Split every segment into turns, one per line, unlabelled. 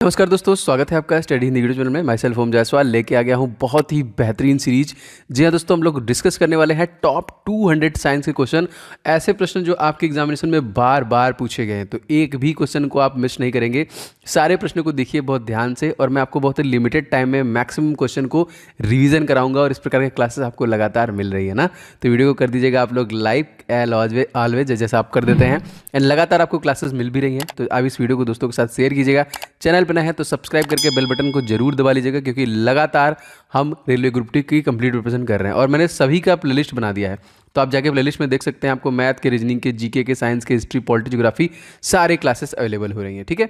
नमस्कार दोस्तों, स्वागत है आपका स्टडी हिंदी वीडियो चैनल में। मैं सेल्फ ओम जायसवाल लेके आ गया हूँ बहुत ही बेहतरीन सीरीज। जी हाँ दोस्तों, हम लोग डिस्कस करने वाले हैं टॉप 200 साइंस के क्वेश्चन। ऐसे प्रश्न जो आपके एग्जामिनेशन में बार बार पूछे गए हैं, तो एक भी क्वेश्चन को आप मिस नहीं करेंगे। सारे प्रश्नों को देखिए बहुत ध्यान से, और मैं आपको बहुत ही लिमिटेड टाइम में मैक्सिमम क्वेश्चन को रिवीजन कराऊंगा, और इस प्रकार के क्लासेस आपको लगातार मिल रही है ना। तो वीडियो को कर दीजिएगा आप लोग लाइक ऑलवेज जैसा आप कर देते हैं, एंड लगातार आपको क्लासेस मिल भी रही हैं। तो आप इस वीडियो को दोस्तों के साथ शेयर कीजिएगा। चैनल पर नए हैं तो सब्सक्राइब करके बेल बटन को जरूर दबा लीजिएगा, क्योंकि लगातार हम रेलवे ग्रुप टी की कंप्लीट प्रिपरेशन कर रहे हैं, और मैंने सभी का प्लेलिस्ट बना दिया है। तो आप जाके प्लेलिस्ट में देख सकते हैं, आपको मैथ के, रीजनिंग के, जीके के, साइंस के, हिस्ट्री, पॉलिटी, ज्योग्राफी सारे क्लासेस अवेलेबल हो रही हैं। ठीक है,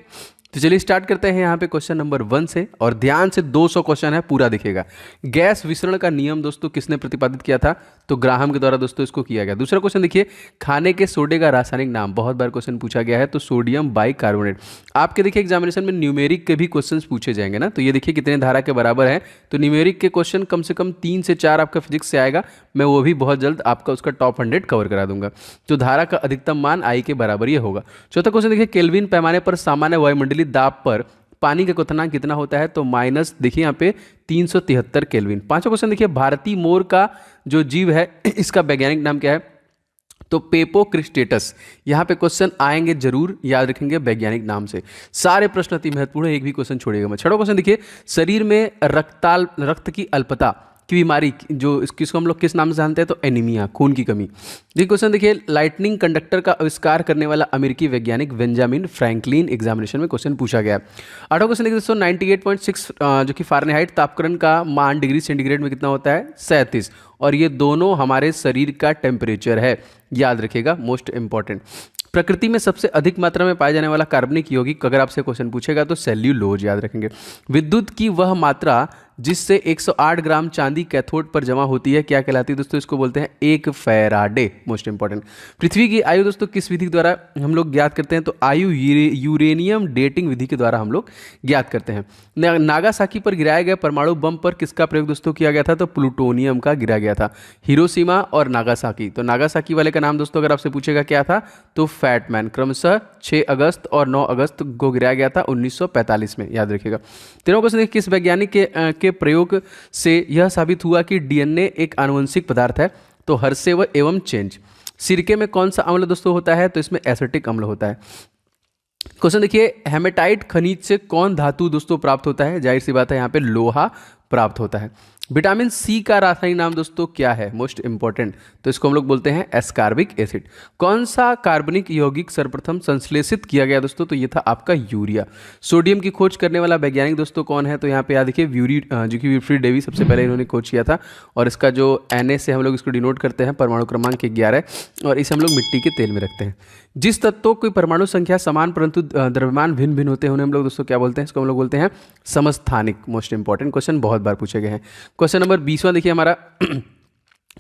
तो चलिए स्टार्ट करते हैं यहाँ पे क्वेश्चन नंबर 1 से, और ध्यान से 200 क्वेश्चन है, पूरा दिखेगा। गैस विसरण का नियम दोस्तों किसने प्रतिपादित किया था? तो ग्राहम के द्वारा दोस्तों इसको किया गया। दूसरा क्वेश्चन देखिए, खाने के सोडे का रासायनिक नाम, बहुत बार क्वेश्चन पूछा गया है, तो सोडियम बाइकार्बोनेट। आपके देखिए एग्जामिनेशन में न्यूमेरिक के भी क्वेश्चन पूछे जाएंगे ना। तो ये देखिए कितने धारा के बराबर है, तो न्यूमेरिक के क्वेश्चन कम से कम 3 से 4 आपका फिजिक्स से आएगा। मैं वो भी बहुत जल्द आपका उसका टॉप 100 कवर करा दूंगा। तो धारा का अधिकतम मान आई के बराबर ही होगा। चौथा क्वेश्चन देखिए, केल्विन पैमाने पर सामान्य वायुमंडलीय दाब पर पानी का क्वथनांक कितना होता है? तो माइनस देखिए यहाँ पे 373 केल्विन। पांचवा क्वेश्चन देखिए, भारतीय मोर का जो जीव है इसका वैज्ञानिक नाम क्या है? तो पेपोक्रिस्टेटस। यहाँ पे क्वेश्चन आएंगे जरूर, याद रखेंगे वैज्ञानिक नाम से। सारे प्रश्न अति महत्वपूर्ण है, एक भी क्वेश्चन छोड़िएगा मैं। छठा क्वेश्चन देखिए, शरीर में रक्त की अल्पता की बीमारी जो किसको हम लोग किस नाम से जानते हैं? तो एनीमिया, खून की कमी। ये क्वेश्चन देखिए, लाइटनिंग कंडक्टर का आविष्कार करने वाला अमेरिकी वैज्ञानिक बेंजामिन फ्रैंकलिन, एग्जामिनेशन में क्वेश्चन पूछा गया। आठवां क्वेश्चन देखिए दोस्तों, 98.6 जो कि फारेनहाइट तापक्रम का मान डिग्री सेंटीग्रेड में कितना होता है? 37। और ये दोनों हमारे शरीर का टेम्परेचर है, याद रखिएगा, मोस्ट इंपॉर्टेंट। प्रकृति में सबसे अधिक मात्रा में पाया जाने वाला कार्बनिक यौगिक, अगर आपसे क्वेश्चन पूछेगा तो सेल्यूलोज, याद रखेंगे। विद्युत की वह मात्रा जिससे 108 ग्राम चांदी कैथोड पर जमा होती है क्या कहलाती है दोस्तों? इसको बोलते हैं 1 फैराडे, मोस्ट इंपॉर्टेंट। पृथ्वी की आयु दोस्तों किस विधि के द्वारा हम लोग ज्ञात करते हैं? तो आयु यूरेनियम डेटिंग विधि के द्वारा हम लोग ज्ञात करते हैं। नागासाकी पर गिराए गए परमाणु बम पर किसका प्रयोग दोस्तों किया गया था? तो प्लूटोनियम का गिरा गया था। हिरोशिमा और नागासाकी, तो नागासाकी वाले का नाम दोस्तों अगर आपसे पूछेगा क्या था? तो फैटमैन। क्रमशः 6 अगस्त और 9 अगस्त को गिराया गया था 1945 में, याद रखिएगा। तेरहवां क्वेश्चन देखिए, किस वैज्ञानिक के प्रयोग से यह साबित हुआ कि डीएनए एक आनुवंशिक पदार्थ है? तो हर्षेव एवं चेंज। सिरके में कौन सा अम्ल दोस्तों होता है? तो इसमें एसिटिक अम्ल होता है। क्वेश्चन देखिए, हेमेटाइट खनिज से कौन धातु दोस्तों प्राप्त होता है? जाहिर सी बात है, यहाँ पे लोहा प्राप्त होता है। विटामिन सी का रासायनिक नाम दोस्तों क्या है? मोस्ट इंपॉर्टेंट, तो इसको हम लोग बोलते हैं एस्कार्बिक एसिड। कौन सा कार्बनिक यौगिक सर्वप्रथम संश्लेषित किया गया दोस्तों? तो ये था आपका यूरिया। सोडियम की खोज करने वाला वैज्ञानिक दोस्तों कौन है? तो यहाँ पे याद देखिए जो कि विल्फ्रेड डेवी सबसे पहले इन्होंने खोज किया था, और इसका जो Na से हम लोग इसको डिनोट करते हैं, परमाणु क्रमांक 11, और इसे हम लोग मिट्टी के तेल में रखते हैं। जिस तत्वों की परमाणु संख्या समान परंतु द्रव्यमान भिन्न भिन्न होते हैं उन्हें हम लोग दोस्तों क्या बोलते हैं? इसको हम लोग बोलते हैं समस्थानिक। मोस्ट इंपॉर्टेंट क्वेश्चन, बहुत बार पूछे गए हैं। क्वेश्चन नंबर 20वां देखिए हमारा,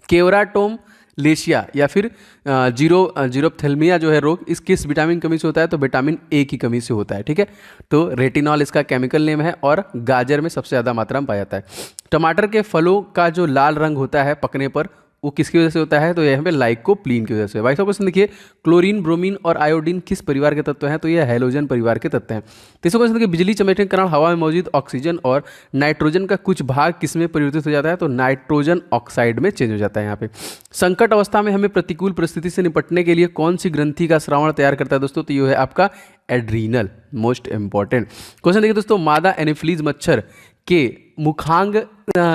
केवराटोम लेशिया या फिर जीरोप्थेल्मिया जो है रोग, इस किस विटामिन कमी से होता है? तो विटामिन ए की कमी से होता है। ठीक है, तो रेटिनॉल इसका केमिकल नेम है, और गाजर में सबसे ज़्यादा मात्रा में पाया जाता है। टमाटर के फलों का जो लाल रंग होता है पकने पर, वो किसकी वजह से होता है? तो यहाँ पे लाइकोप्लीन की वजह से। 22वां क्वेश्चन देखिए, क्लोरीन, ब्रोमीन और आयोडीन किस परिवार के तत्व हैं? तो ये हैलोजन परिवार के तत्व हैं। 23वां क्वेश्चन देखिए, बिजली चमकने के कारण हवा में मौजूद ऑक्सीजन और नाइट्रोजन का कुछ भाग किसमें परिवर्तित हो जाता है? तो नाइट्रोजन ऑक्साइड में चेंज हो जाता है। यहाँ पे संकट अवस्था में हमें प्रतिकूल परिस्थिति से निपटने के लिए कौन सी ग्रंथि का श्रावण तैयार करता है दोस्तों? तो ये है आपका एड्रीनल, मोस्ट इंपॉर्टेंट। क्वेश्चन देखिए दोस्तों, मादा एनोफिलीज मच्छर के मुखांग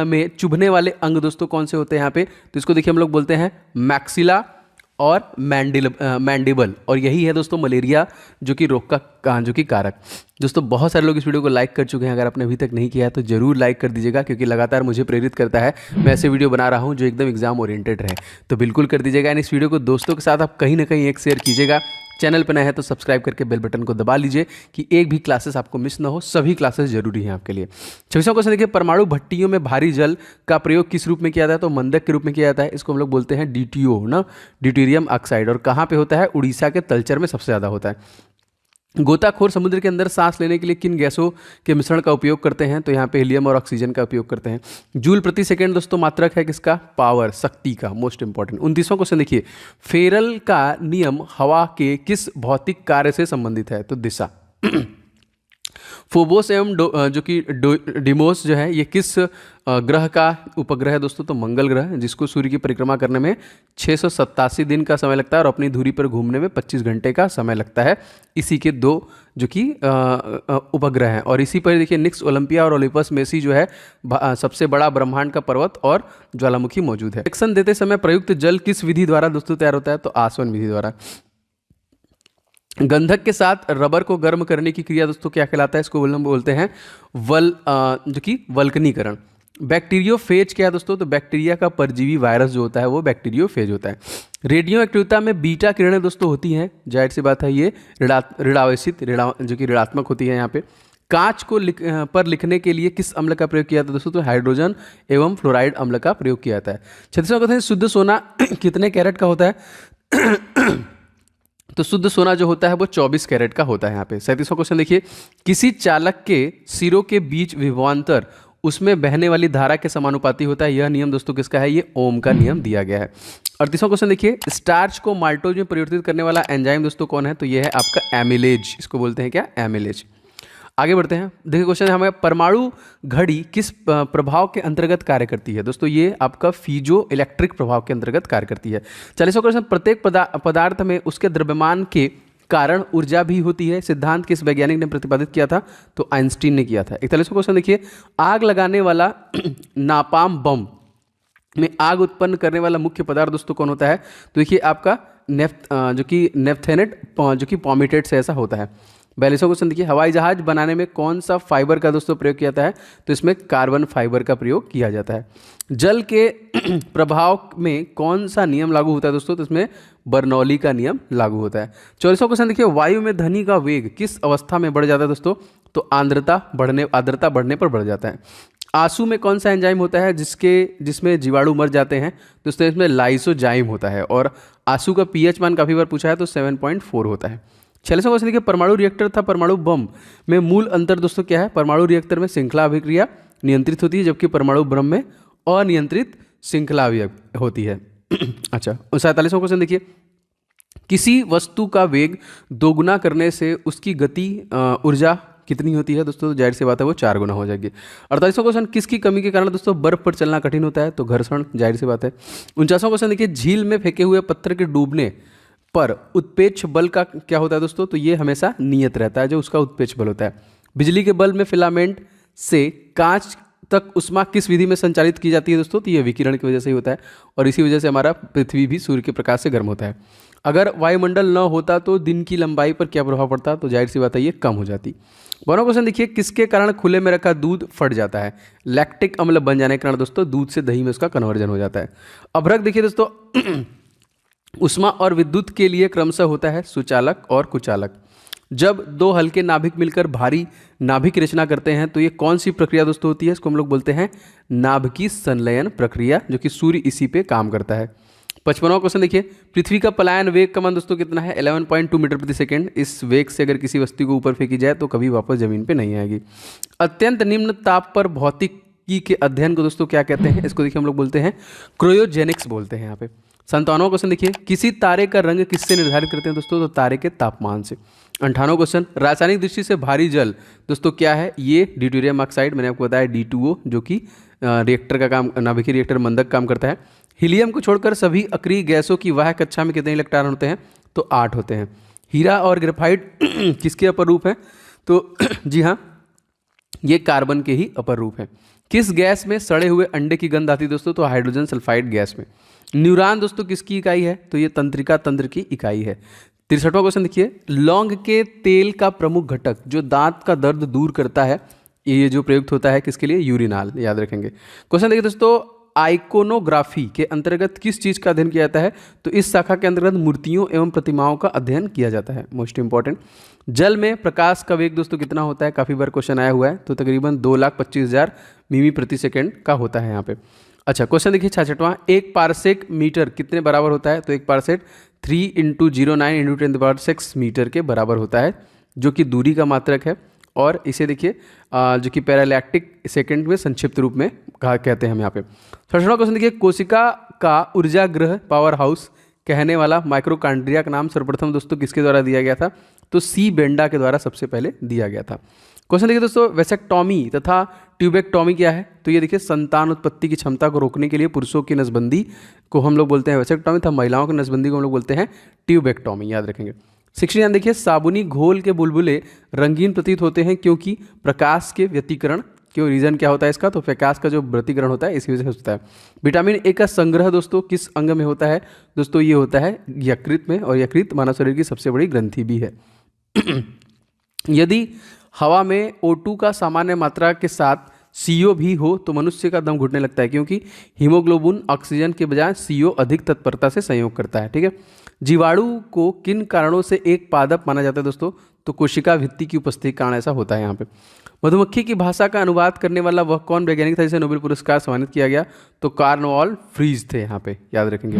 में चुभने वाले अंग दोस्तों कौन से होते हैं यहाँ पे? तो इसको देखिए हम लोग बोलते हैं मैक्सिला और मैंडिबल, और यही है दोस्तों मलेरिया जो कि रोग का जो कि कारक। दोस्तों बहुत सारे लोग इस वीडियो को लाइक कर चुके हैं, अगर आपने अभी तक नहीं किया है तो जरूर लाइक कर दीजिएगा, क्योंकि लगातार मुझे प्रेरित करता है, मैं ऐसे वीडियो बना रहा हूँ जो एकदम एग्जाम ओरिएंटेड रहे। तो बिल्कुल कर दीजिएगा, एंड इस वीडियो को दोस्तों के साथ आप कहीं ना कहीं एक शेयर कीजिएगा। चैनल पर नए हैं तो सब्सक्राइब करके बेल बटन को दबा लीजिए, कि एक भी क्लासेस आपको मिस ना हो। सभी क्लासेस जरूरी हैं आपके लिए। 26वां क्वेश्चन देखिए, परमाणु भट्टियों में भारी जल का प्रयोग किस रूप में किया जाता है? तो मंदक के रूप में किया जाता है। इसको हम लोग बोलते हैं DTO ना, ड्यूटेरियम ऑक्साइड। और कहाँ पे होता है? उड़ीसा के तलचर में सबसे ज़्यादा होता है। गोताखोर समुद्र के अंदर सांस लेने के लिए किन गैसों के मिश्रण का उपयोग करते हैं? तो यहाँ पे हीलियम और ऑक्सीजन का उपयोग करते हैं। जूल प्रति सेकंड दोस्तों मात्रक है किसका? पावर, शक्ति का, मोस्ट इंपॉर्टेंट। 29वां क्वेश्चन देखिए, फेरल का नियम हवा के किस भौतिक कार्य से संबंधित है? तो दिशा। फोबोस एवं जो कि डिमोस जो है ये किस ग्रह का उपग्रह है दोस्तों? तो मंगल ग्रह, जिसको सूर्य की परिक्रमा करने में 687 दिन का समय लगता है और अपनी धुरी पर घूमने में 25 घंटे का समय लगता है। इसी के दो जो कि उपग्रह हैं। और इसी पर देखिए निक्स ओलंपिया और ओलिपस मेसी जो है सबसे बड़ा ब्रह्मांड का पर्वत और ज्वालामुखी मौजूद है। रिएक्शन देते समय प्रयुक्त जल किस विधि द्वारा दोस्तों तैयार होता है? तो आसवन विधि द्वारा। गंधक के साथ रबर को गर्म करने की क्रिया दोस्तों क्या कहलाता है? इसको हम बोलते हैं जो कि वल्कनीकरण। बैक्टीरियोफेज क्या है दोस्तों? तो बैक्टीरिया का परजीवी वायरस जो होता है वो बैक्टीरियोफेज होता है। रेडियो एक्टिविटी में बीटा किरणें दोस्तों होती हैं, जाहिर सी बात है ये जो कि ऋणात्मक होती है यहाँ पे। कांच को पर लिखने के लिए किस अम्ल का प्रयोग किया जाता है दोस्तों? तो हाइड्रोजन एवं फ्लोराइड अम्ल का प्रयोग किया जाता है। 36वां क्वेश्चन, शुद्ध सोना कितने कैरेट का होता है? तो शुद्ध सोना जो होता है वो 24 कैरेट का होता है यहाँ पे। 37वां क्वेश्चन देखिए, किसी चालक के सिरों के बीच विभवांतर उसमें बहने वाली धारा के समानुपाती होता है। यह नियम दोस्तों किसका है? ये ओम का नियम दिया गया है। 38वां क्वेश्चन देखिए, स्टार्च को माल्टोज में परिवर्तित करने वाला एंजाइम दोस्तों कौन है? तो ये है आपका एमिलेज। इसको बोलते हैं क्या? एमिलेज। आगे बढ़ते हैं। देखिए क्वेश्चन है हमें, परमाणु घड़ी किस प्रभाव के अंतर्गत कार्य करती है? दोस्तों ये आपका फीजो इलेक्ट्रिक प्रभाव के अंतर्गत कार्य करती है। 40वां क्वेश्चन, प्रत्येक पदार्थ में उसके द्रव्यमान के कारण ऊर्जा भी होती है। सिद्धांत किस वैज्ञानिक ने प्रतिपादित किया था? तो आइंस्टीन ने किया था। 41वां क्वेश्चन देखिए, आग लगाने वाला नापाम बम में आग उत्पन्न करने वाला मुख्य पदार्थ दोस्तों कौन होता है? तो देखिए आपका जो कि नेफ्थेनेट जो कि पॉमिटेट से ऐसा होता है। 42वां क्वेश्चन देखिए, हवाई जहाज बनाने में कौन सा फाइबर का दोस्तों प्रयोग किया जाता है? तो इसमें कार्बन फाइबर का प्रयोग किया जाता है। जल के प्रभाव में कौन सा नियम लागू होता है दोस्तों? तो इसमें बर्नौली का नियम लागू होता है। 44वां क्वेश्चन देखिए, वायु में ध्वनि का वेग किस अवस्था में बढ़ जाता है दोस्तों? तो आर्द्रता बढ़ने पर बढ़ जाता है। आंसू में कौन सा एंजाइम होता है जिसमें जीवाणु मर जाते हैं? दोस्तों इसमें लाइसोजाइम होता है। और आंसू का पीएच मान काफी बार पूछा है तो 7.4 होता है। 46वां क्वेश्चन देखिए, परमाणु रिएक्टर तथा परमाणु बम में मूल अंतर दोस्तों क्या है? परमाणु रिएक्टर में श्रृंखला अभिक्रिया नियंत्रित होती है, जबकि परमाणु बम में अनियंत्रित श्रृंखला होती है। अच्छा, 47वां क्वेश्चन देखिए, किसी वस्तु का वेग दोगुना करने से उसकी गति ऊर्जा कितनी होती है दोस्तों? तो जाहिर सी बात है वो 4 गुना हो जाएगी। 48वां क्वेश्चन, किसकी कमी के कारण दोस्तों बर्फ पर चलना कठिन होता है? तो घर्षण, जाहिर सी बात है। 49वां क्वेश्चन देखिए, झील में फेंके हुए पत्थर के डूबने पर उत्पेक्ष बल का क्या होता है दोस्तों? तो ये हमेशा नियत रहता है, जो उसका उत्पेक्ष बल होता है। बिजली के बल्ब में फिलामेंट से कांच तक उष्मा किस विधि में संचालित की जाती है दोस्तों? तो ये विकिरण की वजह से ही होता है। और इसी वजह से हमारा पृथ्वी भी सूर्य के प्रकाश से गर्म होता है। अगर वायुमंडल न होता तो दिन की लंबाई पर क्या प्रभाव पड़ता? तो जाहिर सी बात है ये कम हो जाती। 12वां क्वेश्चन देखिए, किसके कारण खुले में रखा दूध फट जाता है? लैक्टिक अम्ल बन जाने के कारण दोस्तों दूध से दही में उसका कन्वर्जन हो जाता है। अभ्रक देखिए दोस्तों उष्मा और विद्युत के लिए क्रमशः होता है सुचालक और कुचालक। जब दो हल्के नाभिक मिलकर भारी नाभिक रचना करते हैं तो ये कौन सी प्रक्रिया दोस्तों होती है? इसको हम लोग बोलते हैं नाभिकीय संलयन प्रक्रिया, जो कि सूर्य इसी पे काम करता है। 55वां क्वेश्चन देखिए, पृथ्वी का पलायन वेग का मान दोस्तों कितना है? 11.2 मीटर प्रति सेकेंड। इस वेग से अगर किसी वस्तु को ऊपर फेंकी जाए तो कभी वापस जमीन पे नहीं आएगी। अत्यंत निम्न ताप पर भौतिकी के अध्ययन को दोस्तों क्या कहते हैं? इसको देखिए हम लोग बोलते हैं क्रायोजेनिक्स बोलते हैं यहाँ पे। 57वां क्वेश्चन देखिए, किसी तारे का रंग किससे निर्धारित करते हैं दोस्तों? तो तारे के तापमान से। 58वां क्वेश्चन, रासायनिक दृष्टि से भारी जल दोस्तों क्या है? ये ड्यूटेरियम ऑक्साइड, मैंने आपको बताया D2O, जो कि रिएक्टर का काम, नाभिकीय रिएक्टर मंदक काम करता है। हीलियम को छोड़कर सभी अक्रिय गैसों की वाह कक्षा में कितने इलेक्ट्रॉन होते हैं? तो 8 होते हैं। हीरा और ग्रेफाइट किसके अपर रूप हैं? तो जी हाँ, ये कार्बन के ही अपर रूप हैं। किस गैस में सड़े हुए अंडे की गंध आती है दोस्तों? तो हाइड्रोजन सल्फाइड गैस में। न्यूरॉन दोस्तों किसकी इकाई है? तो ये तंत्रिका तंत्र की इकाई है। 63वां क्वेश्चन देखिए, लौंग के तेल का प्रमुख घटक जो दांत का दर्द दूर करता है, ये जो प्रयुक्त होता है किसके लिए? यूरिनाल, याद रखेंगे। क्वेश्चन देखिए दोस्तों, आइकोनोग्राफी के अंतर्गत किस चीज का अध्ययन किया जाता है? तो इस शाखा के अंतर्गत मूर्तियों एवं प्रतिमाओं का अध्ययन किया जाता है। Most important. जल में प्रकाश का वेग दोस्तों कितना होता है? काफी बार क्वेश्चन आया हुआ है, तो तकरीबन 2,25,000 मिमी प्रति सेकेंड का होता है यहाँ पे। अच्छा, क्वेश्चन देखिए 66वां, एक पारसेक मीटर कितने बराबर होता है? तो एक पारसेक 3 × 09 × 10⁶ मीटर के बराबर होता है, जो कि दूरी का मात्रक है। और इसे देखिए जो कि पैरालैक्टिक सेकंड में संक्षिप्त रूप में कहते हैं हम यहाँ पे। 67वां क्वेश्चन देखिए, कोशिका का ऊर्जा गृह पावर हाउस कहने वाला माइक्रोकांड्रिया का नाम सर्वप्रथम दोस्तों किसके द्वारा दिया गया था? तो सी बेंडा के द्वारा सबसे पहले दिया गया था। क्वेश्चन देखिए दोस्तों, वेसेक्टॉमी तथा ट्यूबेक्टॉमी क्या है? तो ये देखिए संतान उत्पत्ति की क्षमता को रोकने के लिए पुरुषों की नसबंदी को हम लोग बोलते हैं वेसेक्टॉमी, तथा महिलाओं की नसबंदी को हम लोग बोलते हैं ट्यूबेक्टॉमी, याद रखेंगे। 69 देखिए, साबुनी घोल के बुलबुले रंगीन प्रतीत होते हैं क्योंकि प्रकाश के व्यतिकरण, क्यों, रीजन क्या होता है इसका? तो प्रकाश का जो व्यतिकरण होता है इसी वजह से होता है। विटामिन ए का संग्रह दोस्तों किस अंग में होता है? दोस्तों ये होता है यकृत में, और यकृत मानव शरीर की सबसे बड़ी ग्रंथि भी है। यदि हवा में O2 का सामान्य मात्रा के साथ CO भी हो तो मनुष्य का दम घुटने लगता है, क्योंकि हीमोग्लोबिन ऑक्सीजन के बजाय CO अधिक तत्परता से संयोग करता है। ठीक है। जीवाणु को किन कारणों से एक पादप माना जाता है दोस्तों? तो कोशिका भित्ति की उपस्थिति के कारण ऐसा होता है यहाँ पे। मधुमक्खी की भाषा का अनुवाद करने वाला वह कौन वैज्ञानिक था जिसे नोबेल पुरस्कार सम्मानित किया गया? तो कार्नवाल फ्रीज थे यहाँ पे, याद रखेंगे।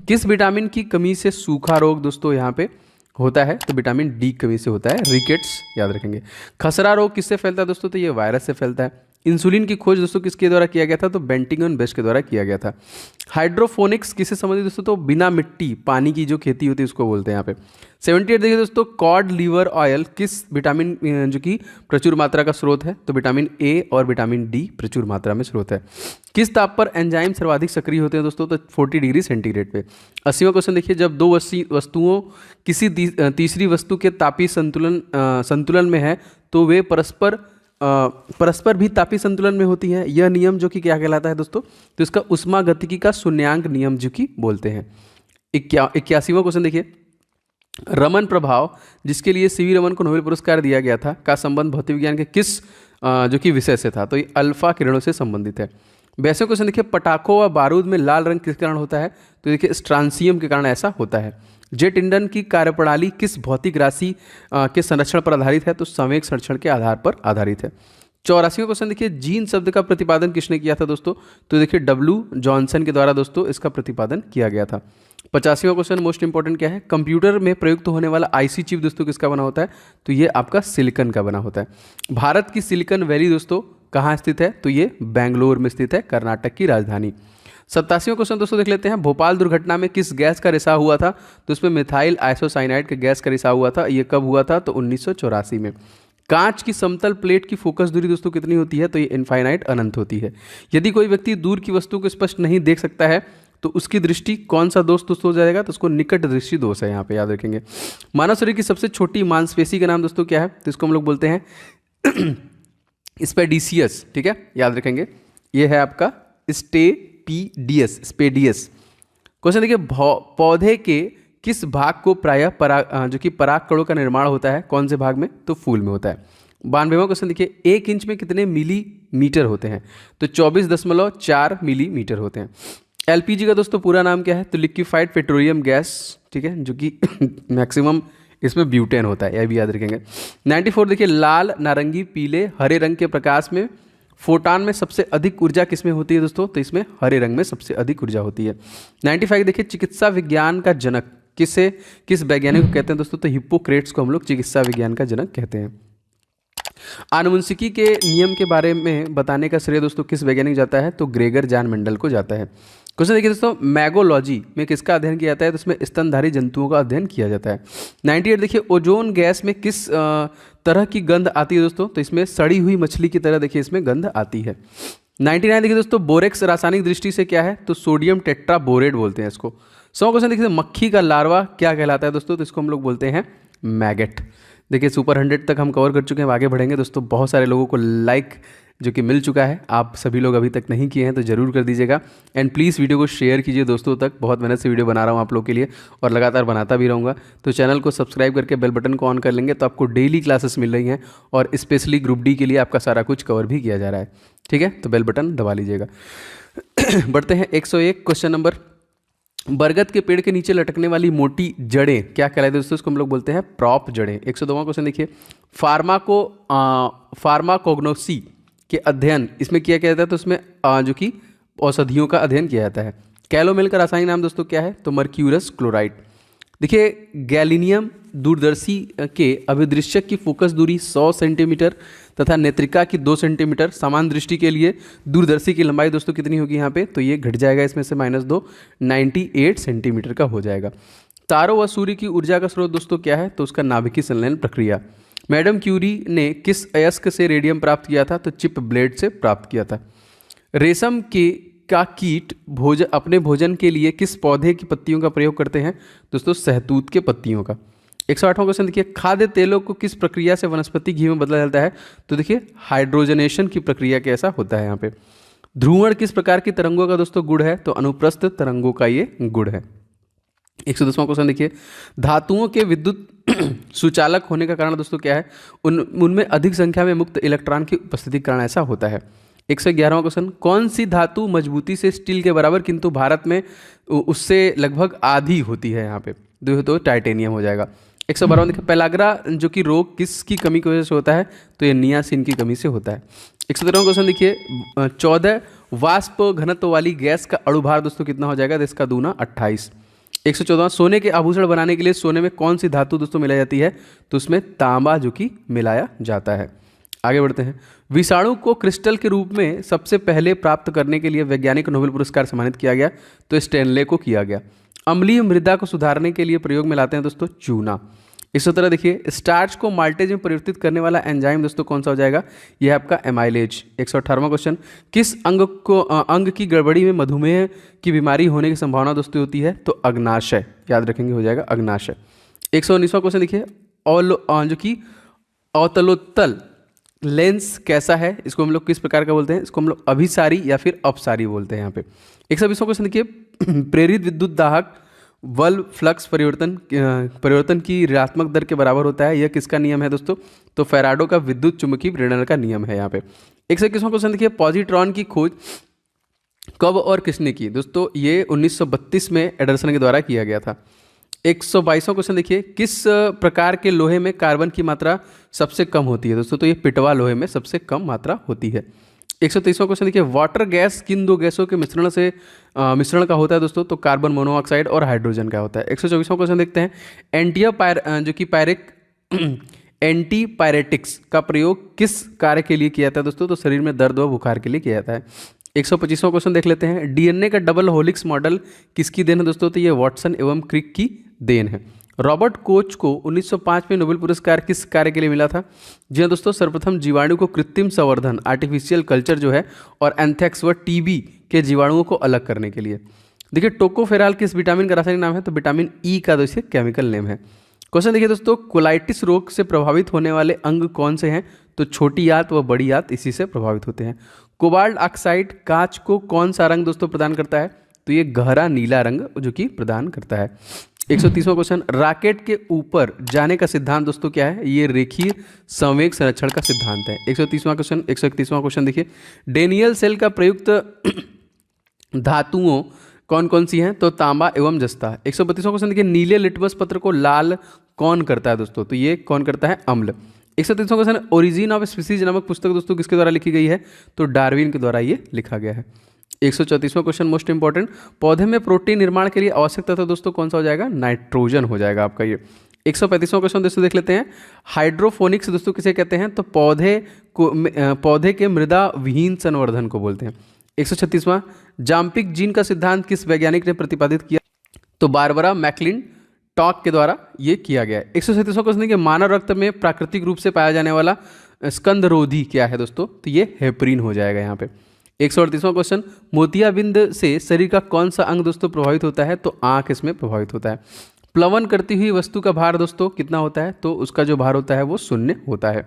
किस विटामिन की कमी से सूखा रोग दोस्तों यहाँ पे होता है? तो विटामिन डी कमी से होता है, रिकेट्स, याद रखेंगे। खसरा रोग किससे फैलता है दोस्तों? तो ये वायरस से फैलता है। इंसुलिन की खोज दोस्तों किसके द्वारा किया गया था? तो बेंटिंगन बेस्ट के द्वारा किया गया था। हाइड्रोफोनिक्स किससे संबंधित दोस्तों? तो बिना मिट्टी पानी की जो खेती होती है उसको बोलते हैं यहाँ पे। 78 देखिए दोस्तों, कॉड लीवर ऑयल किस विटामिन जो कि प्रचुर मात्रा का स्रोत है? तो विटामिन ए और विटामिन डी प्रचुर मात्रा में स्रोत है। किस ताप पर एंजाइम सर्वाधिक सक्रिय होते हैं दोस्तों? तो 40 डिग्री सेंटीग्रेड पे। 80वां क्वेश्चन देखिए, जब दो वस्तुओं किसी तीसरी वस्तु के तापीय संतुलन में है तो वे परस्पर भी तापीय संतुलन में होती है। यह नियम जो कि क्या कहलाता है दोस्तों? तो इसका उष्मागतिकी का शून्यांक नियम जो कि बोलते हैं। 81वां क्वेश्चन देखिए, रमन प्रभाव जिसके लिए सीवी रमन को नोबेल पुरस्कार दिया गया था का संबंध भौतिक विज्ञान के किस जो कि विषय से था? तो ये अल्फा किरणों से संबंधित है। 82वां क्वेश्चन देखिए, पटाखों व बारूद में लाल रंग किस कारण होता है? तो देखिए स्ट्रांसियम के कारण ऐसा होता है। जेट इंधन की कार्यप्रणाली किस भौतिक राशि के संरक्षण पर आधारित है? तो संवेग संरक्षण के आधार पर आधारित है। 84वां क्वेश्चन देखिए, जीन शब्द का प्रतिपादन किसने किया था दोस्तों? तो देखिए डब्ल्यू जॉनसन के द्वारा दोस्तों इसका प्रतिपादन किया गया था। 85वां क्वेश्चन मोस्ट इंपॉर्टेंट क्या है? कंप्यूटर में प्रयुक्त होने वाला आईसी चिप दोस्तों किसका बना होता है? तो ये आपका सिलिकॉन का बना होता है। भारत की सिलिकॉन वैली दोस्तों कहाँ स्थित है? तो ये बेंगलोर में स्थित है, कर्नाटक की राजधानी। 87वां क्वेश्चन दोस्तों देख लेते हैं, भोपाल दुर्घटना में किस गैस का रिसाव हुआ था? तो इसमें मिथाइल आइसोसाइनाइड के गैस का रिसाव हुआ था। ये कब हुआ था? तो 1984 में। कांच की समतल प्लेट की फोकस दूरी दोस्तों कितनी होती है? तो ये इनफाइनाइट, अनंत होती है। यदि कोई व्यक्ति दूर की वस्तु को स्पष्ट नहीं देख सकता है तो उसकी दृष्टि कौन सा दोष दोस्तों हो जाएगा? तो उसको निकट दृष्टि दोष है, यहाँ पे याद रखेंगे। मानव शरीर की सबसे छोटी मांसपेशी का नाम दोस्तों क्या है? तो इसको हम लोग बोलते हैं स्पेडिसियस, ठीक है, याद रखेंगे। ये है आपका स्पेडियस। क्वेश्चन देखिए, पौधे के किस भाग को प्रायः जो कि परागकणों का निर्माण होता है? कौन से भाग में? तो फूल में होता है। 92वां क्वेश्चन देखिए, 1 इंच में कितने मिलीमीटर होते हैं? तो 24.4 मिलीमीटर होते हैं। एलपीजी का दोस्तों पूरा नाम क्या है? तो लिक्विफाइड पेट्रोलियम गैस, ठीक है, जो कि मैक्सिमम इसमें ब्यूटेन होता है, यह भी याद रखेंगे। 94 देखिए, लाल, नारंगी, पीले, हरे रंग के प्रकाश में फोटान में सबसे अधिक ऊर्जा किसमें होती है दोस्तों? तो इसमें हरे रंग में सबसे अधिक ऊर्जा होती है। 95 देखिए, चिकित्सा विज्ञान का जनक किस वैज्ञानिक को कहते हैं दोस्तों? तो हिप्पोक्रेट्स को हम लोग चिकित्सा विज्ञान का जनक कहते हैं। आनुवंशिकी के नियम के बारे में बताने का श्रेय दोस्तों किस वैज्ञानिक जाता है? तो ग्रेगर जॉन मेंडल को जाता है। क्वेश्चन देखिए दोस्तों, मैगोलॉजी में किसका अध्ययन किया जाता है? तो इसमें स्तनधारी जंतुओं का अध्ययन किया जाता है। 98 देखिए, ओजोन गैस में किस तरह की गंध आती है दोस्तों? तो इसमें सड़ी हुई मछली की तरह देखिए इसमें गंध आती है। 99 देखिए दोस्तों, बोरेक्स रासायनिक दृष्टि से क्या है? तो सोडियम टेट्राबोरेट बोलते हैं इसको। 100 क्वेश्चन देखिए, मक्खी का लार्वा क्या कहलाता है दोस्तों? तो इसको हम लोग बोलते हैं मैगेट। देखिए सुपर 100 तक हम कवर कर चुके हैं, आगे बढ़ेंगे दोस्तों। बहुत सारे लोगों को लाइक जो कि मिल चुका है, आप सभी लोग अभी तक नहीं किए हैं तो ज़रूर कर दीजिएगा। एंड प्लीज़ वीडियो को शेयर कीजिए दोस्तों तक। बहुत मेहनत से वीडियो बना रहा हूँ आप लोग के लिए और लगातार बनाता भी रहूँगा। तो चैनल को सब्सक्राइब करके बेल बटन को ऑन कर लेंगे तो आपको डेली क्लासेस मिल रही हैं और स्पेशली ग्रुप डी के लिए आपका सारा कुछ कवर भी किया जा रहा है, ठीक है। तो बेल बटन दबा लीजिएगा। बढ़ते हैं 101 क्वेश्चन नंबर। बरगद के पेड़ के नीचे लटकने वाली मोटी जड़ें क्या कहलाती है दोस्तों? इसको हम लोग बोलते हैं प्रॉप जड़ें। 102वां क्वेश्चन देखिए, फार्माकोग्नोसी के अध्ययन इसमें किया जाता है? तो इसमें जो कि औषधियों का अध्ययन किया जाता है। कैलोमेल का रासायनिक नाम दोस्तों क्या है? तो मर्क्यूरस क्लोराइड। देखिए गैलिनियम दूरदर्शी के अभिदृश्यक की फोकस दूरी 100 सेंटीमीटर तथा नेत्रिका की 2 सेंटीमीटर। समान दृष्टि के लिए दूरदर्शी की लंबाई दोस्तों कितनी होगी यहाँ पे? तो ये घट जाएगा इसमें से -2, 98 सेंटीमीटर का हो जाएगा। तारों व सूर्य की ऊर्जा का स्रोत दोस्तों क्या है? तो उसका नाभिकीय संलयन प्रक्रिया। मैडम क्यूरी ने किस अयस्क से रेडियम प्राप्त किया था? तो चिप ब्लेड से प्राप्त किया था। रेशम के का कीट अपने भोजन के लिए किस पौधे की पत्तियों का प्रयोग करते हैं? दोस्तों शहतूत के पत्तियों का। 108वां क्वेश्चन देखिए, खाद्य तेलों को किस प्रक्रिया से वनस्पति घी में बदला जाता है? तो देखिए हाइड्रोजनेशन की प्रक्रिया के ऐसा होता है यहाँ पे। ध्रुवण किस प्रकार की तरंगों का दोस्तों गुण है? तो अनुप्रस्थ तरंगों का ये गुण है। 110वां क्वेश्चन देखिए, धातुओं के विद्युत सुचालक होने का कारण दोस्तों क्या है? उनमें अधिक संख्या में मुक्त इलेक्ट्रॉन की उपस्थिति के कारण ऐसा होता है। 111वां क्वेश्चन, कौन सी धातु मजबूती से स्टील के बराबर किंतु भारत में उससे लगभग आधी होती है? यहाँ पे तो टाइटेनियम हो जाएगा। 112वां देखिए, पेलाग्रा जो कि रोग किसकी कमी की वजह से होता है? तो ये नियासिन की कमी से होता है। 117वां क्वेश्चन देखिए, 14 वाष्प घनत्व वाली गैस का अणुभार दोस्तों कितना हो जाएगा? तो इसका दूना 28। 114वां, सोने के आभूषण बनाने के लिए सोने में कौन सी धातु दोस्तों मिलाई जाती है? तो उसमें तांबा जो कि मिलाया जाता है। आगे बढ़ते हैं। विषाणु को क्रिस्टल के रूप में सबसे पहले प्राप्त करने के लिए वैज्ञानिक नोबेल पुरस्कार सम्मानित किया गया? तो स्टेनले को किया गया। अम्लीय मृदा को सुधारने के लिए प्रयोग में लाते हैं दोस्तों चूना। 117 देखिए, स्टार्च को माल्टेज में परिवर्तित करने वाला एंजाइम दोस्तों कौन सा हो जाएगा? यह है आपका एमाइलेज। 118वां क्वेश्चन, किस अंग की गड़बड़ी में मधुमेह की बीमारी होने की संभावना दोस्तों होती है? तो अग्नाशय, याद रखेंगे, हो जाएगा अग्नाशय। 119वां क्वेश्चन देखिए, जो कि अवतलोत्तल लेंस कैसा है? इसको हम लोग किस प्रकार का बोलते हैं? इसको हम लोग अभिसारी या फिर अपसारी बोलते हैं यहाँ पे। 120वां क्वेश्चन देखिए, प्रेरित विद्युत दाहक बल फ्लक्स परिवर्तन की ऋणात्मक दर के बराबर होता है, यह किसका नियम है दोस्तों? तो फैराडो का विद्युत चुम्बकीय प्रेरण का नियम है यहाँ पे। 121वां क्वेश्चन देखिए, पॉजिट्रॉन की खोज कब और किसने की? दोस्तों ये 1932 में एडरसन के द्वारा किया गया था। 122वां क्वेश्चन देखिए, किस प्रकार के लोहे में कार्बन की मात्रा सबसे कम होती है? दोस्तों तो ये पिटवा लोहे में सबसे कम मात्रा होती है। 123वां क्वेश्चन देखिए, वाटर गैस किन दो गैसों के मिश्रण का होता है दोस्तों? तो कार्बन मोनोऑक्साइड और हाइड्रोजन का होता है। 124वां क्वेश्चन देखते हैं, जो कि एंटीपायरेटिक्स का प्रयोग किस कार्य के लिए किया जाता है दोस्तों? तो शरीर में दर्द व बुखार के लिए किया जाता है। 125वां क्वेश्चन देख लेते हैं, डीएनए का डबल हेलिक्स मॉडल किसकी देन है दोस्तों? तो ये वाटसन एवं क्रिक की देन है। रॉबर्ट कोच को 1905 में नोबेल पुरस्कार किस कार्य के लिए मिला था? जी हाँ दोस्तों, सर्वप्रथम जीवाणु को कृत्रिम संवर्धन आर्टिफिशियल कल्चर जो है और एंथ्रेक्स व टीबी के जीवाणुओं को अलग करने के लिए। देखिए टोकोफेराल किस विटामिन का रासायनिक नाम है? तो विटामिन ई का दोस्तों केमिकल नेम है। क्वेश्चन देखिए दोस्तों, कोलाइटिस रोग से प्रभावित होने वाले अंग कौन से हैं? तो छोटी आंत व बड़ी आंत इसी से प्रभावित होते हैं। कोबाल्ट ऑक्साइड कांच को कौन सा रंग दोस्तों प्रदान करता है? तो ये गहरा नीला रंग जो कि प्रदान करता है। 130वां क्वेश्चन, रॉकेट के ऊपर जाने का सिद्धांत दोस्तों क्या है? ये रेखीय संवेग संरक्षण का सिद्धांत है। 131वां क्वेश्चन देखिए, डेनियल सेल का प्रयुक्त धातुओं कौन कौन सी हैं? तो तांबा एवं जस्ता। 132वां क्वेश्चन देखिए, नीले लिटमस पत्र को लाल कौन करता है दोस्तों? तो ये कौन करता है? अम्ल। 133वां क्वेश्चन, ओरिजिन ऑफ स्पीसीज नामक पुस्तक दोस्तों किसके द्वारा लिखी गई है? तो डार्विन के द्वारा ये लिखा गया है। 134वां क्वेश्चन मोस्ट इंपॉर्टेंट, पौधे में प्रोटीन निर्माण के लिए आवश्यक तत्व दोस्तों कौन सा हो जाएगा? नाइट्रोजन हो जाएगा आपका ये। 135वां क्वेश्चन दोस्तों देख लेते हैं, हाइड्रोफोनिक्स दोस्तों किसे कहते हैं? तो पौधे के मृदा विहीन संवर्धन को बोलते हैं। 136वां, जाम्पिक जीन का सिद्धांत किस वैज्ञानिक ने प्रतिपादित किया? तो बारबरा मैकलिन टॉक के द्वारा ये किया गया है। 137वां क्वेश्चन देखिए, मानव रक्त में प्राकृतिक रूप से पाया जाने वाला स्कंदरोधी क्या है दोस्तों? तो ये हेपरिन हो जाएगा यहाँ पे। 138वां क्वेश्चन, मोतियाबिंद से शरीर का कौन सा अंग दोस्तों प्रभावित होता है? तो आंख इसमें प्रभावित होता है। प्लवन करती हुई वस्तु का भार दोस्तों कितना होता है? तो उसका जो भार होता है वो 0 होता है।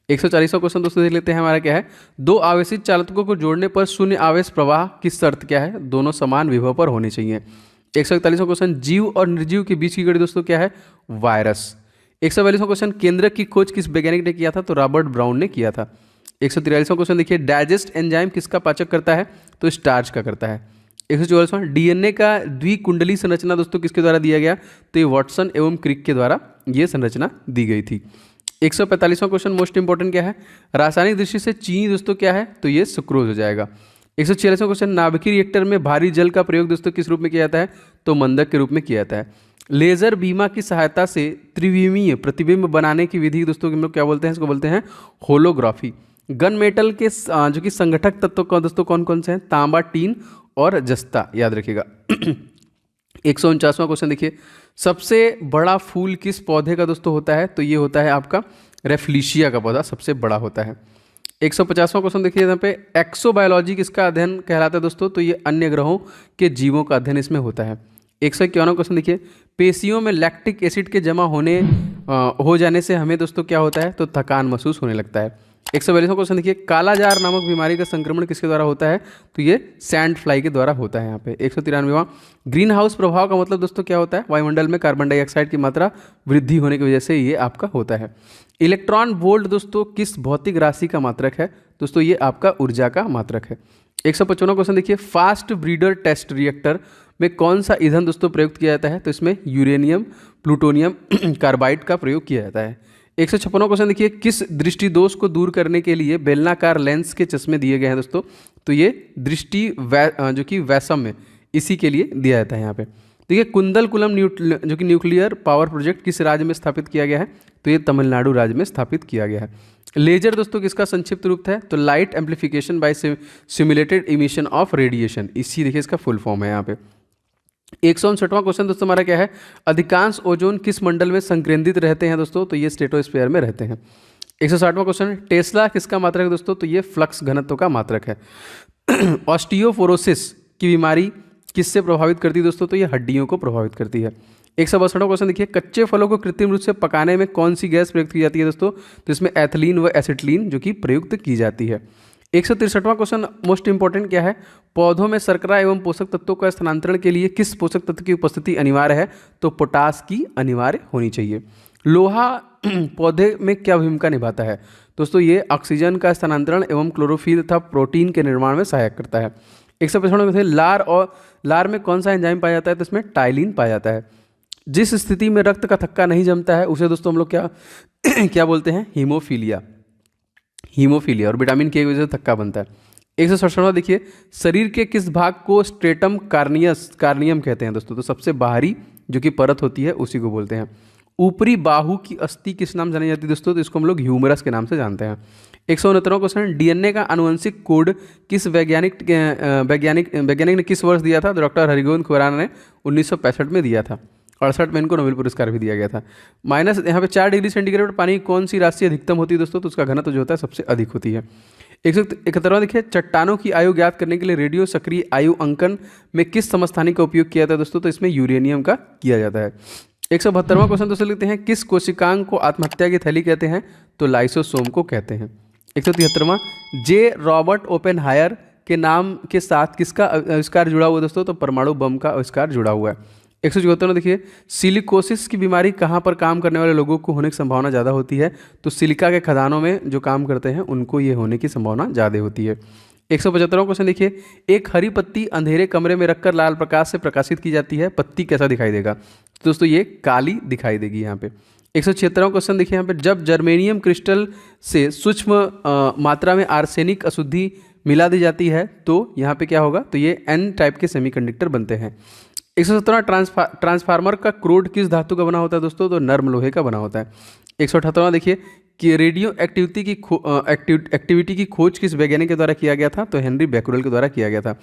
140वां क्वेश्चन दोस्तों देख लेते हैं, हमारा क्या है? दो आवेशित चालकों को जोड़ने पर शून्य आवेश प्रवाह की शर्त क्या है? दोनों समान विभव पर होनी चाहिए। 141वां क्वेश्चन, जीव और निर्जीव के बीच की कड़ी दोस्तों क्या है? वायरस। 142वां क्वेश्चन, केंद्रक की खोज किस वैज्ञानिक ने किया था? तो रॉबर्ट ब्राउन ने किया था। 143वां क्वेश्चन देखिए, डाइजेस्ट एंजाइम किसका पाचक करता है? तो स्टार्च का करता है। 144वां, डीएनए का द्विकुंडली संरचना दोस्तों किसके द्वारा दिया गया? तो ये वाटसन एवं क्रिक के द्वारा ये संरचना दी गई थी। 145वां क्वेश्चन मोस्ट इंपॉर्टेंट क्या है? रासायनिक दृष्टि से चीनी दोस्तों क्या है? तो ये सुक्रोज हो जाएगा। 146वां क्वेश्चन, नाभिकीय रिएक्टर में भारी जल का प्रयोग दोस्तों किस रूप में किया जाता है? तो मंदक के रूप में किया जाता है। लेजर बीमा की सहायता से त्रिविमीय प्रतिबिंब बनाने की विधि दोस्तों हम लोग क्या बोलते हैं? इसको बोलते हैं होलोग्राफी। गन मेटल के जो कि संगठक तत्व का दोस्तों कौन कौन से हैं? तांबा, टीन और जस्ता, याद रखिएगा। 149वां क्वेश्चन देखिए, सबसे बड़ा फूल किस पौधे का दोस्तों होता है? तो ये होता है आपका रेफ्लिशिया का पौधा सबसे बड़ा होता है। 150वां क्वेश्चन देखिए यहाँ पे, एक्सोबायोलॉजी किसका अध्ययन कहलाता है दोस्तों? तो ये अन्य ग्रहों के जीवों का अध्ययन इसमें होता है। 151वां क्वेश्चन देखिए, पेशियों में लैक्टिक एसिड के जमा हो जाने से हमें दोस्तों क्या होता है? तो थकान महसूस होने लगता है। 142वां क्वेश्चन देखिए, कालाजार नामक बीमारी का संक्रमण किसके द्वारा होता है? तो ये सैंड फ्लाई के द्वारा होता है यहाँ पे। 193वां, ग्रीन हाउस प्रभाव का मतलब दोस्तों क्या होता है? वायुमंडल में कार्बन डाइऑक्साइड की मात्रा वृद्धि होने की वजह से ये आपका होता है। इलेक्ट्रॉन वोल्ट दोस्तों किस भौतिक राशि का मात्रक है? दोस्तों ये आपका ऊर्जा का मात्रक है। 155वां क्वेश्चन देखिए, फास्ट ब्रीडर टेस्ट रिएक्टर में कौन सा ईंधन दोस्तों प्रयुक्त किया जाता है? तो इसमें यूरेनियम प्लूटोनियम कार्बाइड का प्रयोग किया जाता है। 156वां क्वेश्चन देखिए, किस दृष्टि दोष को दूर करने के लिए बेलनाकार लेंस के चश्मे दिए गए हैं दोस्तों? तो ये जो कि वैषम्य, इसी के लिए दिया जाता है यहाँ पे। देखिए, कुंदलकुलम जो कि न्यूक्लियर पावर प्रोजेक्ट किस राज्य में स्थापित किया गया है? तो ये तमिलनाडु राज्य में स्थापित किया गया है। लेजर दोस्तों किसका संक्षिप्त रूप है? तो light amplification by simulated emission of radiation, इसी देखिए इसका फुल फॉर्म है यहाँ पे। 159वां क्वेश्चन दोस्तों हमारा क्या है? अधिकांश ओजोन किस मंडल में संकेंद्रित रहते हैं दोस्तों? तो ये स्ट्रेटोस्फीयर में रहते हैं। 160वां क्वेश्चन, टेस्ला किसका मात्रक है दोस्तों? तो ये फ्लक्स घनत्व का मात्रक है। ऑस्टियोपोरोसिस की बीमारी किससे प्रभावित करती है दोस्तों? तो ये हड्डियों को प्रभावित करती है। 162वां क्वेश्चन देखिए, कच्चे फलों को कृत्रिम रूप से पकाने में कौन सी गैस प्रयुक्त की जाती है दोस्तों? तो इसमें एथिलीन व एसिटिलीन जो कि प्रयुक्त की जाती है। 163वां क्वेश्चन मोस्ट इंपॉर्टेंट क्या है? पौधों में शर्करा एवं पोषक तत्वों का स्थानांतरण के लिए किस पोषक तत्व की उपस्थिति अनिवार्य है? तो पोटास की अनिवार्य होनी चाहिए। लोहा पौधे में क्या भूमिका निभाता है दोस्तों? ये ऑक्सीजन का स्थानांतरण एवं क्लोरोफिल तथा प्रोटीन के निर्माण में सहायक करता है। 155 में लार में कौन सा एंजाइम पाया जाता है? तो इसमें टाइलिन पाया जाता है। जिस स्थिति में रक्त का थक्का नहीं जमता है उसे दोस्तों हम लोग क्या क्या बोलते हैं? हीमोफीलिया, और विटामिन के वजह से थक्का बनता है। 167वां देखिए, शरीर के किस भाग को स्ट्रेटम कार्नियम कहते हैं दोस्तों? तो सबसे बाहरी जो कि परत होती है उसी को बोलते हैं। ऊपरी बाहु की अस्थि किस नाम जानी जाती है दोस्तों? तो इसको हम लोग ह्यूमरस के नाम से जानते हैं। 169वां क्वेश्चन, डीएनए का आनुवंशिक कोड किस वैज्ञानिक ने किस वर्ष दिया था? तो डॉक्टर हरिगोविंद खुराना ने 1965 में दिया था। 68 में इनको नोबेल पुरस्कार भी दिया गया था। माइनस यहाँ पे 4 डिग्री सेंटीग्रेड पर पानी कौन सी राशि अधिकतम होती है दोस्तों? तो उसका घनत्व जो होता है सबसे अधिक होती है। 171वां देखिए, चट्टानों की आयु ज्ञात करने के लिए रेडियो सक्रिय आयु अंकन में किस समस्थानिक का उपयोग किया जाता है दोस्तों? तो इसमें यूरेनियम का किया जाता है। 172वां क्वेश्चन दोस्तों लिखते हैं, किस कोशिकांग को आत्महत्या की थैली कहते हैं? तो लाइसोसोम को कहते हैं। 173वां, जे रॉबर्ट ओपेनहायर के नाम के साथ किसका आविष्कार जुड़ा हुआ है दोस्तों? तो परमाणु बम का आविष्कार जुड़ा हुआ है। 174 देखिए, सिलिकोसिस की बीमारी कहाँ पर काम करने वाले लोगों को होने की संभावना ज़्यादा होती है? तो सिलिका के खदानों में जो काम करते हैं उनको ये होने की संभावना ज़्यादा होती है। 175वां क्वेश्चन देखिए, एक हरी पत्ती अंधेरे कमरे में रखकर लाल प्रकाश से प्रकाशित की जाती है, पत्ती कैसा दिखाई देगा? तो दोस्तों ये काली दिखाई देगी यहाँ पे। 176वां क्वेश्चन देखिए यहाँ पे, जब जर्मेनियम क्रिस्टल से सूक्ष्म मात्रा में आर्सेनिक अशुद्धि मिला दी जाती है तो यहाँ पे क्या होगा? तो ये एन टाइप के सेमीकंडक्टर बनते हैं। 117वां, ट्रांसफार्मर का क्रोड किस धातु का बना होता है दोस्तों? तो नर्म लोहे का बना होता है। 178वां देखिए कि रेडियो एक्टिविटी की खोज किस वैज्ञानिक के द्वारा किया गया था? तो हेनरी बैकुरेल के द्वारा किया गया था।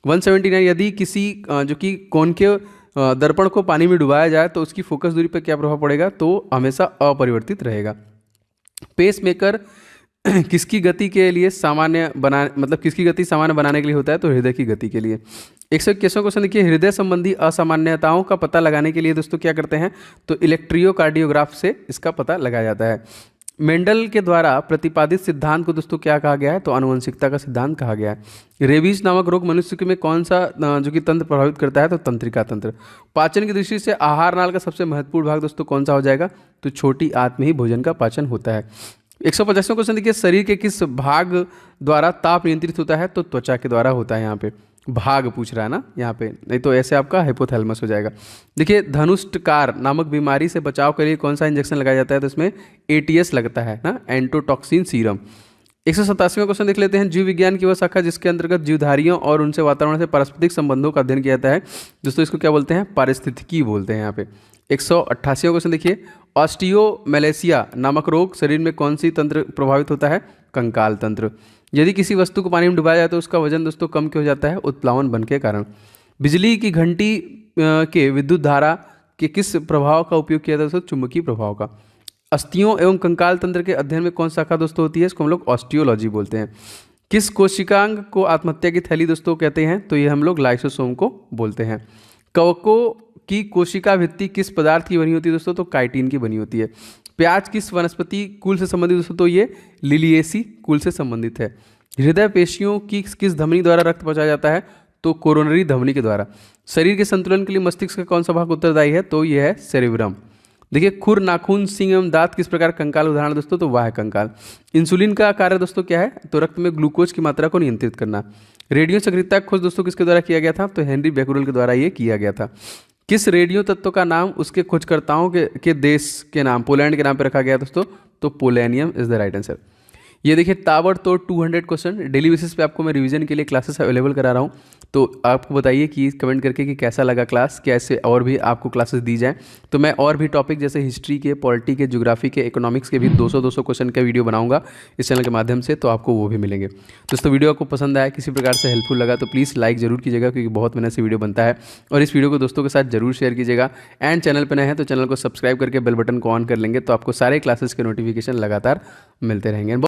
179, यदि किसी जो कि कॉनकेव दर्पण को पानी में डुबाया जाए तो उसकी फोकस दूरी पर क्या प्रभाव पड़ेगा? तो हमेशा अपरिवर्तित रहेगा। पेसमेकर किसकी गति के लिए किसकी गति सामान्य बनाने के लिए होता है? तो हृदय की गति के लिए। 121वां क्वेश्चन देखिए, हृदय संबंधी असामान्यताओं का पता लगाने के लिए दोस्तों क्या करते हैं? तो इलेक्ट्रियोकार्डियोग्राफ से इसका पता लगाया जाता है। मेंडल के द्वारा प्रतिपादित सिद्धांत को दोस्तों क्या कहा गया है? तो आनुवंशिकता का सिद्धांत कहा गया है। रेबीज नामक रोग मनुष्य में कौन सा जो कि तंत्र प्रभावित करता है? तो तंत्रिका तंत्र। पाचन की दृष्टि से आहार नाल का सबसे महत्वपूर्ण भाग दोस्तों कौन सा हो जाएगा? तो छोटी आंत में ही भोजन का पाचन होता है। 150वां क्वेश्चन देखिए, शरीर के किस भाग द्वारा ताप नियंत्रित होता है? तो त्वचा के द्वारा होता है। यहाँ पे भाग पूछ रहा है ना यहाँ पे, नहीं तो ऐसे आपका हाइपोथैलेमस हो जाएगा। देखिए, धनुष्टकार नामक बीमारी से बचाव के लिए कौन सा इंजेक्शन लगाया जाता है? तो इसमें एटीएस लगता है ना, एंटोटॉक्सिन सीरम। 187वां क्वेश्चन देख लेते हैं, जीव विज्ञान की वह शाखा जिसके अंतर्गत जीवधारियों और उनसे वातावरण से पारस्परिक संबंधों का अध्ययन किया जाता है दोस्तों, इसको क्या बोलते हैं? पारिस्थितिकी बोलते हैं यहाँ पे। 188वां क्वेश्चन देखिए, ऑस्टियोमेलेसिया नामक रोग शरीर में कौन सी तंत्र प्रभावित होता है? कंकाल तंत्र। यदि किसी वस्तु को पानी में डुबाया जाए तो उसका वजन दोस्तों कम क्यों हो जाता है? उत्प्लावन बल के कारण। बिजली की घंटी के विद्युत धारा के किस प्रभाव का उपयोग किया जाता है दोस्तों? चुंबकीय प्रभाव का। अस्थियों एवं कंकाल तंत्र के अध्ययन में कौन सा शाखा दोस्तों होती है? इसको हम लोग ऑस्टियोलॉजी बोलते हैं। किस कोशिकांग को आत्महत्या की थैली दोस्तों कहते हैं? तो ये हम लोग लाइसोसोम को बोलते हैं। कवकों की कोशिका भित्ति किस पदार्थ की बनी होती है दोस्तों? तो काइटिन की बनी होती है। प्याज किस वनस्पति कुल से संबंधित दोस्तों? तो ये लिलिएसी कुल से संबंधित है। हृदय पेशियों की किस धमनी द्वारा रक्त पहुंचाया जाता है? तो कोरोनरी धमनी के द्वारा। शरीर के संतुलन के लिए मस्तिष्क का कौन सा भाग उत्तरदायी है? तो यह है सेरेब्रम। देखिए, खुर, नाखून, सींग एवं दांत किस प्रकार कंकाल उदाहरण दोस्तों? तो वाह कंकाल। इंसुलिन का कार्य दोस्तों क्या है? तो रक्त में ग्लूकोज की मात्रा को नियंत्रित करना। रेडियो सक्रियता का खोज दोस्तों किसके द्वारा किया गया था? तो हेनरी बेकुरल के द्वारा ये किया गया था। किस रेडियो तत्व का नाम उसके खोजकर्ताओं के देश के नाम, पोलैंड के नाम पर रखा गया दोस्तों? तो polonium is the right answer. ये देखिए ताबड़तोड़ 200 क्वेश्चन डेली बेसिस पे आपको मैं रिवीजन के लिए क्लासेस अवेलेबल करा रहा हूँ। तो आपको बताइए कि कमेंट करके कि कैसा लगा क्लास, कैसे और भी आपको क्लासेस दी जाएं। तो मैं और भी टॉपिक जैसे हिस्ट्री के, पॉलिटी के, ज्योग्राफी के, इकोनॉमिक्स के भी 200 क्वेश्चन का वीडियो बनाऊंगा इस चैनल के माध्यम से, तो आपको वो भी मिलेंगे। दोस्तों वीडियो आपको पसंद आया, किसी प्रकार से हेल्पफुल लगा तो प्लीज़ लाइक जरूर कीजिएगा, क्योंकि बहुत मेहनत से वीडियो बनता है। और इस वीडियो को दोस्तों के साथ जरूर शेयर कीजिएगा। एंड चैनल पर नए हैं तो चैनल को सब्सक्राइब करके बेल बटन को ऑन कर लेंगे, तो आपको सारे क्लासेस के नोटिफिकेशन लगातार मिलते रहेंगे।